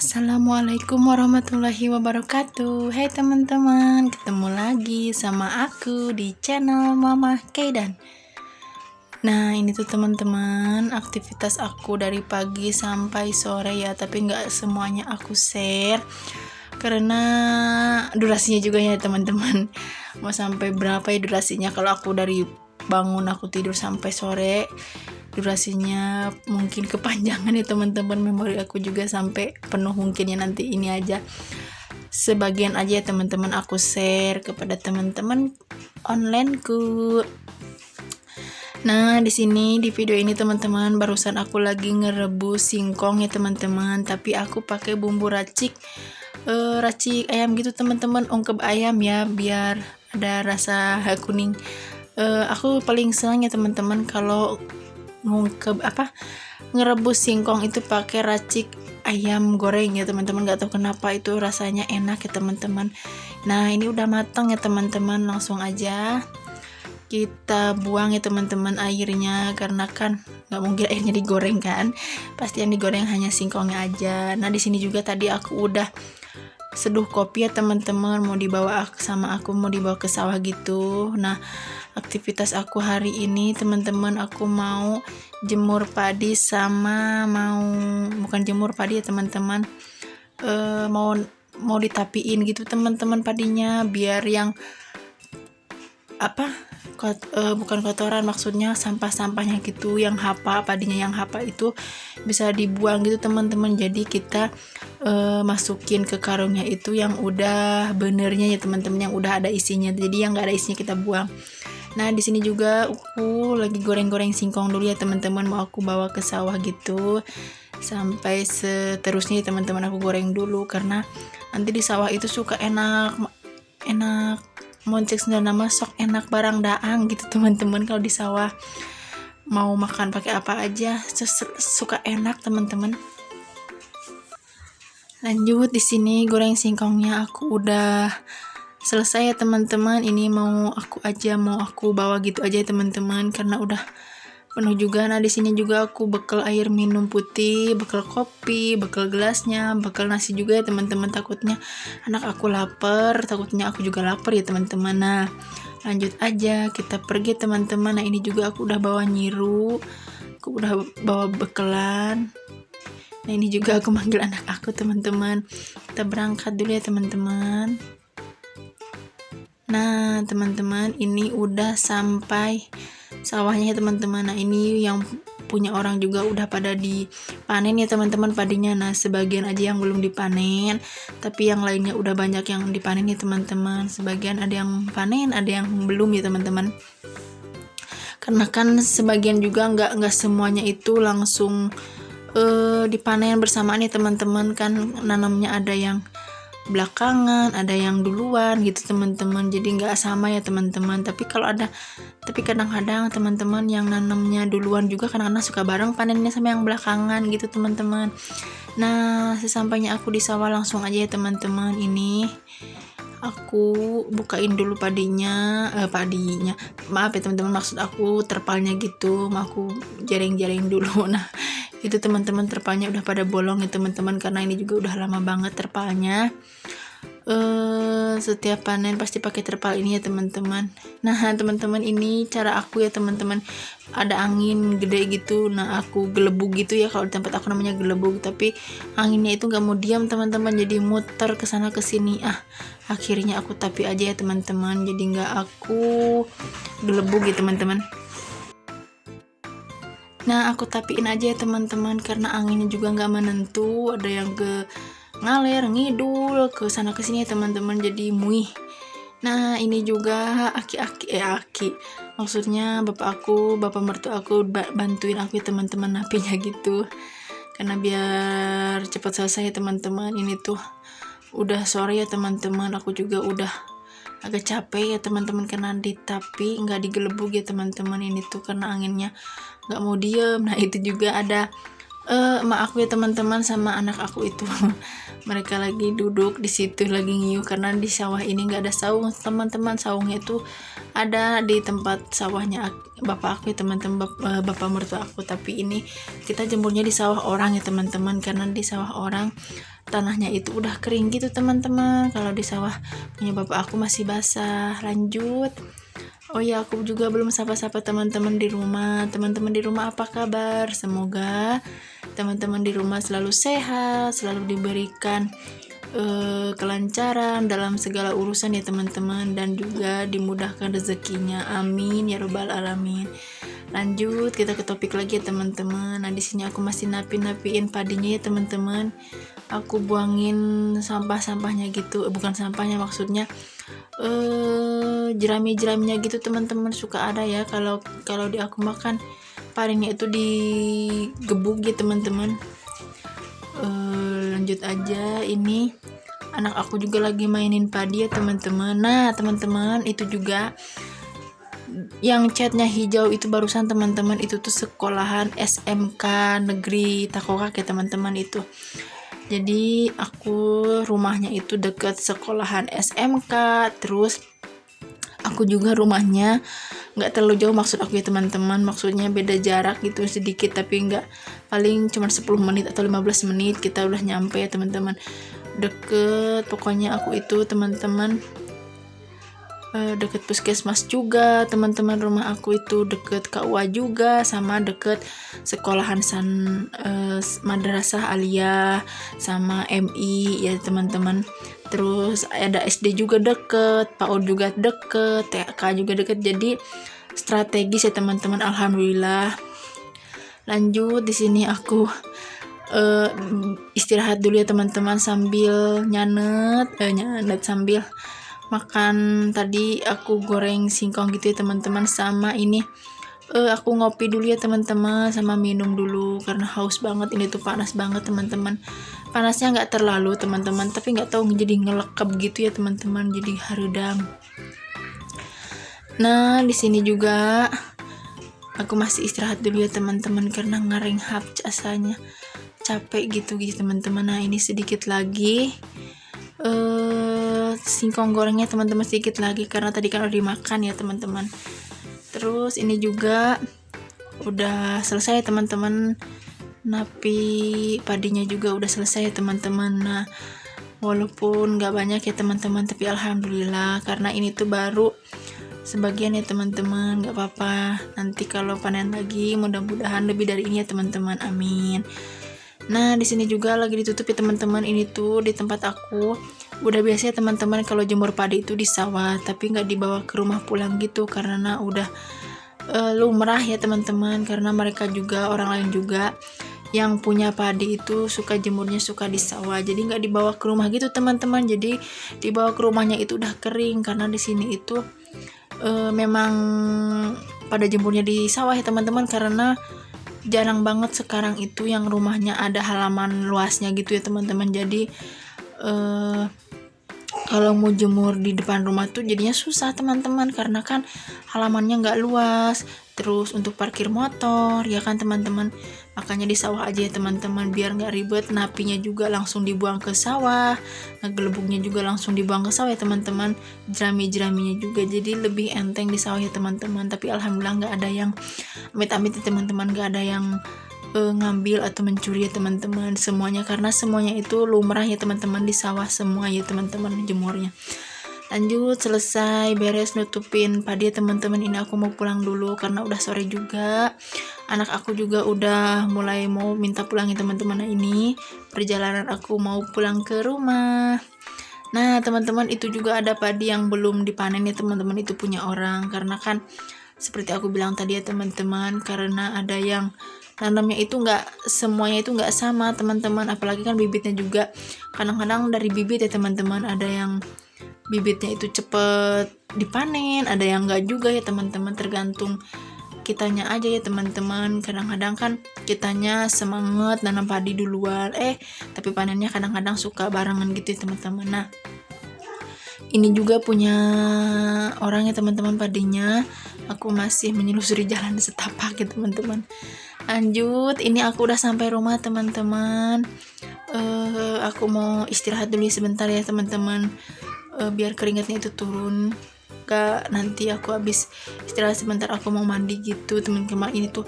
Assalamualaikum warahmatullahi wabarakatuh. Hai teman-teman, ketemu lagi sama aku di channel Mama Kaidan. Nah ini tuh teman-teman aktivitas aku dari pagi sampai sore ya, tapi nggak semuanya aku share karena durasinya juga ya teman-teman. Mau sampai berapa ya durasinya? Kalau aku dari bangun aku tidur sampai sore, durasinya mungkin kepanjangan ya teman-teman. Memori aku juga sampai penuh mungkinnya, nanti ini aja sebagian aja ya teman-teman aku share kepada teman-teman onlineku. Nah di sini di video ini teman-teman, barusan aku lagi ngerebus singkong ya teman-teman, tapi aku pakai bumbu racik ayam gitu teman-teman, ungkep ayam ya biar ada rasa kuning. Aku paling senang ya teman-teman kalau ngerebus singkong itu pakai racik ayam goreng ya teman-teman. Gak tahu kenapa itu rasanya enak ya teman-teman. Nah ini udah matang ya teman-teman, langsung aja kita buang ya teman-teman airnya, karena kan nggak mungkin airnya digoreng kan, pasti yang digoreng hanya singkongnya aja. Nah di sini juga tadi aku udah seduh kopi ya teman-teman, mau dibawa ke sawah gitu. Nah aktivitas aku hari ini teman-teman, aku mau jemur padi sama bukan jemur padi ya teman-teman, mau ditapiin gitu teman-teman padinya, biar yang bukan kotoran, maksudnya sampah-sampahnya gitu, yang padinya yang hapa itu bisa dibuang gitu teman-teman. Jadi kita masukin ke karungnya itu yang udah benernya ya teman-teman, yang udah ada isinya, jadi yang nggak ada isinya kita buang. Nah di sini juga aku lagi goreng-goreng singkong dulu ya teman-teman, mau aku bawa ke sawah gitu. Sampai seterusnya ya teman-teman aku goreng dulu, karena nanti di sawah itu suka enak moncek sendal nama sok enak barang daang gitu teman-teman. Kalau di sawah mau makan pakai apa aja suka enak teman-teman. Lanjut, di sini goreng singkongnya aku udah selesai ya teman-teman. Ini mau aku bawa gitu aja ya teman-teman, karena udah penuh juga. Nah di sini juga aku bekal air minum putih, bekal kopi, bekal gelasnya, bekal nasi juga ya teman-teman. Takutnya anak aku lapar, takutnya aku juga lapar ya teman-teman. Nah lanjut aja kita pergi teman-teman. Nah ini juga aku udah bawa nyiru, aku udah bawa bekalan. Nah ini juga aku manggil anak aku teman-teman, kita berangkat dulu ya teman-teman. Nah teman-teman ini udah sampai sawahnya ya teman-teman. Nah ini yang punya orang juga udah pada dipanen ya teman-teman padinya. Nah sebagian aja yang belum dipanen, tapi yang lainnya udah banyak yang dipanen ya teman-teman. Sebagian ada yang panen, ada yang belum ya teman-teman, karena kan sebagian juga nggak semuanya itu langsung dipanen bersamaan ya teman-teman. Kan nanamnya ada yang belakangan, ada yang duluan gitu teman-teman, jadi nggak sama ya teman-teman. Tapi kadang-kadang teman-teman yang nanamnya duluan juga kadang-kadang suka bareng panennya sama yang belakangan gitu teman-teman. Nah sesampainya aku di sawah langsung aja ya teman-teman, ini aku bukain dulu padinya, maaf ya teman-teman, maksud aku terpalnya gitu, mau aku jaring-jaring dulu. Nah itu teman-teman terpalnya udah pada bolong ya teman-teman, karena ini juga udah lama banget terpalnya. Setiap panen pasti pakai terpal ini ya teman-teman. Nah teman-teman ini cara aku ya teman-teman, ada angin gede gitu, nah aku gelebug gitu ya, kalau di tempat aku namanya gelebug, tapi anginnya itu nggak mau diam teman-teman, jadi muter ke sana ke sini. Akhirnya aku tapi aja ya teman-teman, jadi nggak aku gelebug ya teman-teman. Nah aku tapiin aja ya teman-teman, karena anginnya juga nggak menentu, ada yang ke ngalir ngidul ke sana ke sini ya teman-teman, jadi muih. Nah ini juga aki maksudnya bapak mertua aku bantuin aku ya teman-teman napinya gitu, karena biar cepat selesai ya teman-teman. Ini tuh udah sore ya teman-teman, aku juga udah agak capek ya teman-teman, karena ditapi nggak digelebug ya teman-teman. Ini tuh karena anginnya nggak mau diem. Nah itu juga ada emak aku ya teman-teman sama anak aku itu mereka lagi duduk di situ lagi ngiyuh karena di sawah ini nggak ada saung teman-teman. Saungnya itu ada di tempat sawahnya bapak aku ya teman-teman, bapak mertua aku, tapi ini kita jemurnya di sawah orang ya teman-teman, karena di sawah orang tanahnya itu udah kering gitu teman-teman. Kalau di sawah punya bapak aku masih basah. Lanjut. Oh ya, aku juga belum sapa-sapa teman-teman di rumah. Teman-teman di rumah apa kabar? Semoga teman-teman di rumah selalu sehat, selalu diberikan kelancaran dalam segala urusan ya teman-teman, dan juga dimudahkan rezekinya. Amin ya robbal alamin. Lanjut kita ke topik lagi ya teman-teman. Nah, di sini aku masih napi-napiin padinya ya teman-teman. Aku buangin sampah-sampahnya gitu, bukan sampahnya maksudnya jerami-jeraminya gitu teman-teman. Suka ada ya kalau di aku makan parinya itu digebuk gitu teman-teman. Lanjut aja, ini anak aku juga lagi mainin padi ya teman-teman. Nah teman-teman, itu juga yang catnya hijau itu barusan teman-teman, itu tuh sekolahan SMK Negeri Takokak ya teman-teman itu. Jadi aku rumahnya itu deket sekolahan SMK, terus aku juga rumahnya nggak terlalu jauh, maksud aku ya teman-teman, maksudnya beda jarak gitu sedikit, tapi nggak, paling cuma 10 menit atau 15 menit kita udah nyampe ya teman-teman. Deket pokoknya aku itu teman-teman, deket puskesmas juga teman-teman. Rumah aku itu deket KUA juga, sama deket sekolahan madrasah aliyah sama MI ya teman-teman. Terus ada SD juga deket, PAUD juga deket, TK juga deket, jadi strategis ya teman-teman, alhamdulillah. Lanjut, di sini aku istirahat dulu ya teman-teman sambil nyanet sambil makan. Tadi aku goreng singkong gitu ya teman-teman, sama ini aku ngopi dulu ya teman-teman, sama minum dulu karena haus banget. Ini tuh panas banget teman-teman, panasnya nggak terlalu teman-teman, tapi nggak tahu jadi ngelekep gitu ya teman-teman, jadi haredam. Nah di sini juga aku masih istirahat dulu ya teman-teman karena ngarenghap jasanya, capek gitu teman-teman. Nah ini sedikit lagi singkong gorengnya teman-teman, sedikit lagi karena tadi kan udah dimakan ya teman-teman. Terus ini juga udah selesai ya teman-teman, napi padinya juga udah selesai ya teman-teman. Nah walaupun nggak banyak ya teman-teman, tapi alhamdulillah karena ini tuh baru sebagian ya teman-teman, nggak apa-apa, nanti kalau panen lagi mudah-mudahan lebih dari ini ya teman-teman, amin. Nah di sini juga lagi ditutup ya teman-teman. Ini tuh di tempat aku udah biasa ya teman-teman kalau jemur padi itu di sawah, tapi nggak dibawa ke rumah pulang gitu karena udah lumrah ya teman-teman, karena mereka juga orang lain juga yang punya padi itu suka jemurnya suka di sawah, jadi nggak dibawa ke rumah gitu teman-teman. Jadi dibawa ke rumahnya itu udah kering, karena di sini itu memang pada jemurnya di sawah ya teman-teman, karena jarang banget sekarang itu yang rumahnya ada halaman luasnya gitu ya teman-teman. Jadi kalau mau jemur di depan rumah tuh jadinya susah teman-teman, karena kan halamannya nggak luas, terus untuk parkir motor ya kan teman-teman. Makanya di sawah aja ya teman-teman, biar nggak ribet. Napinya juga langsung dibuang ke sawah, gelembungnya juga langsung dibuang ke sawah ya teman-teman, jerami-jeraminya juga, jadi lebih enteng di sawah ya teman-teman. Tapi alhamdulillah nggak ada yang amit-amit ya teman-teman, nggak ada yang ngambil atau mencuri ya teman-teman, semuanya, karena semuanya itu lumrah ya teman-teman di sawah semua ya teman-teman jemurnya. Lanjut, selesai beres nutupin padi ya teman-teman, ini aku mau pulang dulu karena udah sore juga. Anak aku juga udah mulai mau minta pulang ya teman-teman. Nah ini perjalanan aku mau pulang ke rumah. Nah teman-teman, itu juga ada padi yang belum dipanen ya teman-teman, itu punya orang, karena kan seperti aku bilang tadi ya teman-teman, karena ada yang nanamnya itu nggak semuanya itu nggak sama teman-teman, apalagi kan bibitnya juga kadang-kadang dari bibit ya teman-teman, ada yang bibitnya itu cepet dipanen, ada yang nggak juga ya teman-teman, tergantung kitanya aja ya teman-teman. Kadang-kadang kan kitanya semangat nanam padi duluan, tapi panennya kadang-kadang suka barengan gitu ya teman-teman. Nah ini juga punya orang ya teman-teman padinya, aku masih menyelusuri jalan setapak ya teman-teman. Lanjut, ini aku udah sampai rumah teman-teman. Aku mau istirahat dulu sebentar ya teman-teman, biar keringatnya itu turun. Nanti aku habis istirahat sebentar aku mau mandi gitu teman-teman. Ini tuh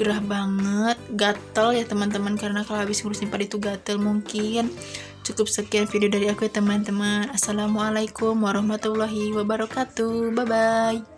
gerah banget, gatel ya teman-teman, karena kalau habis ngurusin padi itu gatel. Mungkin cukup sekian video dari aku ya teman-teman. Assalamualaikum warahmatullahi wabarakatuh, bye bye.